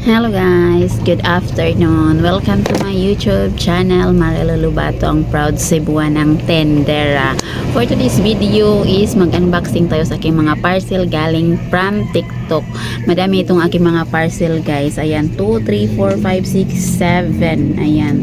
Hello guys, good afternoon. Welcome to my YouTube channel, Mariela Lubato, ang proud Cebuan ng Tendera. For today's video is mag-unboxing tayo sa aking mga parcel galing from TikTok. Madami itong aking mga parcel guys. Ayan, 2, 3, 4, 5, 6, 7. Ayan.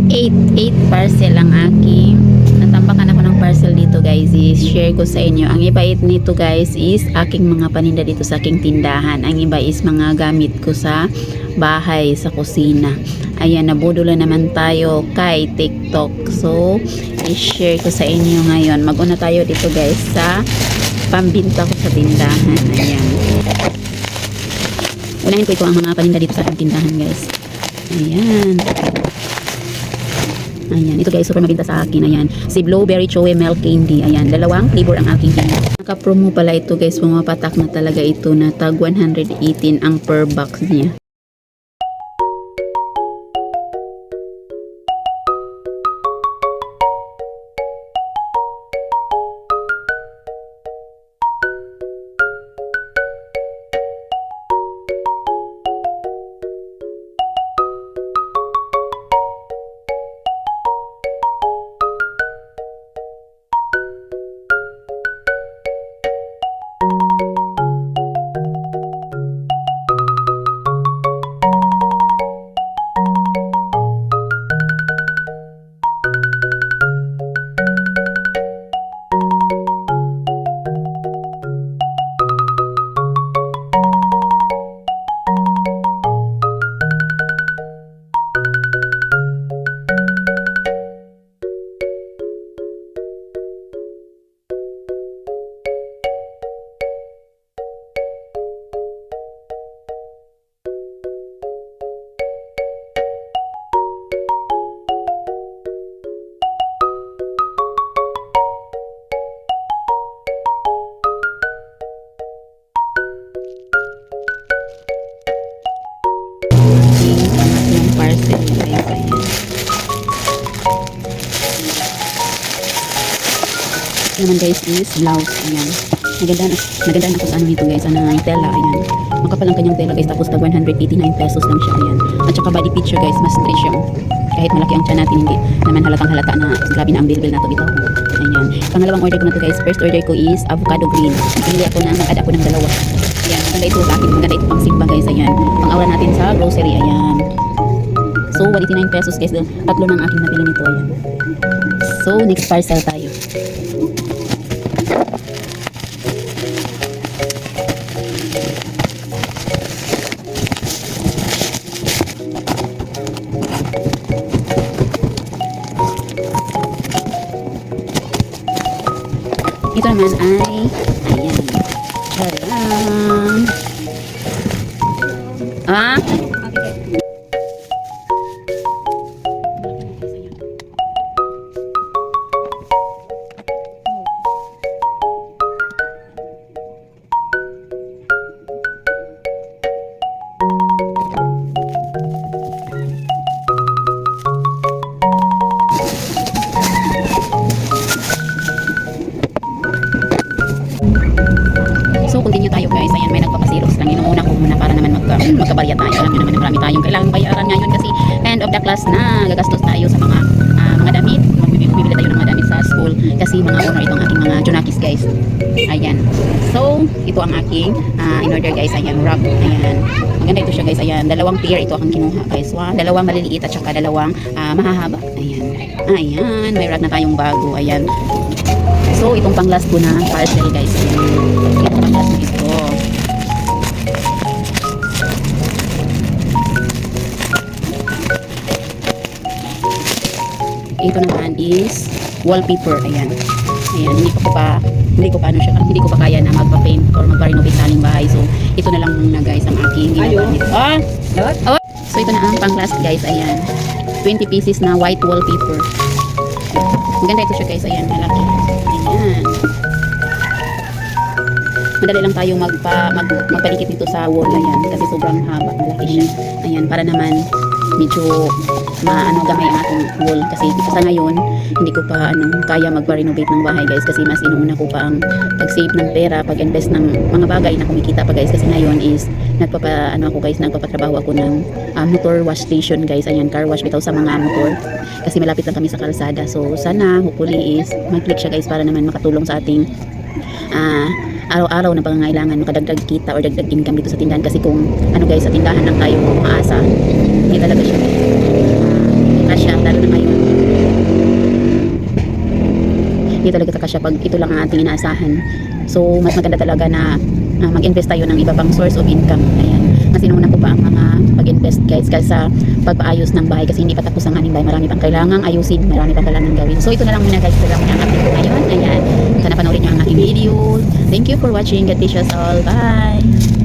8 parcel ang aking natambakan ako ng parcel dito guys, is share ko sa inyo. Ang iba nito guys is aking mga paninda dito sa aking tindahan. Ang iba is mga gamit ko sa bahay, sa kusina. Ayan, nabudula naman tayo kay TikTok. So, i-share ko sa inyo ngayon. Mag-una tayo dito guys sa pambinta ko sa tindahan. Ayan. Unahin ko ito ang mga paninda dito sa aking tindahan guys. Ayan. Ayan, ito guys, super mabinta sa akin. Ayan, si Blueberry Chewy Milk Candy. Ayan, dalawang flavor ang aking candy. Naka-promo pala ito guys, pumapatak na talaga ito na tag 118 ang per box niya. Naman guys is blouse. Ayan, naganda na po sa ano nito guys, ano yung tela. Ayan, makapal ang kanyang tela guys, tapos tag 189 pesos lang siya. Ayan, at saka body picture guys, mas stretch yung kahit malaki ang tiyan natin, hindi naman halatang halata na grabe na ang bilbil na to dito. Ayan, pangalawang order ko na to guys. First order ko is avocado green. Pili ako na, nag-add ako ng dalawa. Ayan, maganda ito sa akin, maganda ito pang sigba guys. Ayan, pang-aura natin sa grocery. Ayan, so 189 pesos guys, tatlo ng aking nabili nito. Ayan, so next parcel tayo. Ito naman ay, ayan, charan. Ah? So, continue tayo guys. Ayan, may nagpapasiros lang. Inuuna ko muna para naman magkabarya tayo. Alam nyo naman, marami tayong kailangang bayaran ngayon kasi end of the class na. Gagastos tayo sa mga damit. Bibili tayo ng mga damit sa school kasi mga honor itong aking mga junakis guys. Ayan. So, ito ang aking in-order guys. Ayan, wrap. Ayan. Maganda ito siya guys. Ayan, dalawang pair ito aking kinuha guys. Dalawang maliliit at saka dalawang mahahaba. Ayan. Ayan, may wrap na tayong bago. Ayan. So, itong pang last ko na parcel guys. Itong pang last na ito. Ito naman is wallpaper. Ayan. Ayan, hindi ko pa kaya na magpa-paint or magpa-renovate sa aling bahay. So, ito na lang muna guys ang aking ginagamit. Oh! So, ito na ang pang last guys. Ayan. 20 pieces na white wallpaper. Maganda ito siya guys. Ayan, malaki. Ayan. madali lang tayo magpalikit dito sa wall. Ayan, kasi sobrang haba, malaki siya. Ayan, para naman medyo gamay ang ating wall, kasi sa ngayon hindi ko pa kaya magpa-renovate ng bahay guys, kasi mas inuuna ko pa ang pag-save ng pera, pag-invest ng mga bagay na kumikita pa guys, kasi ngayon is nagpapatrabaho ako ng motor wash station guys. Ayan, car wash bitaw sa mga motor, kasi malapit lang kami sa kalsada. So sana hopefully is mag-click siya guys, para naman makatulong sa ating araw-araw na pangangailangan, makadagdag kita or dagdag income dito sa tindahan. Kasi kung guys, sa tindahan lang tayo maasa, hindi talaga siya kasya, lalo na ngayon hindi talaga kasya pag ito lang ang ating inaasahan. So mas maganda talaga na mag-invest tayo ng iba pang source of income. Ayan, mas inuna ko pa ang mga pag-invest guys, kasi sa pagpaayos ng bahay, kasi hindi pa tapos ang aning bahay, marami pang kailangang ayusin, marami pang kailangang gawin. So ito na lang muna guys, ito lang muna ang update ko ngayon. Ayan, sana panoorin niyo ang aking video. Thank you for watching. God bless us all. Bye!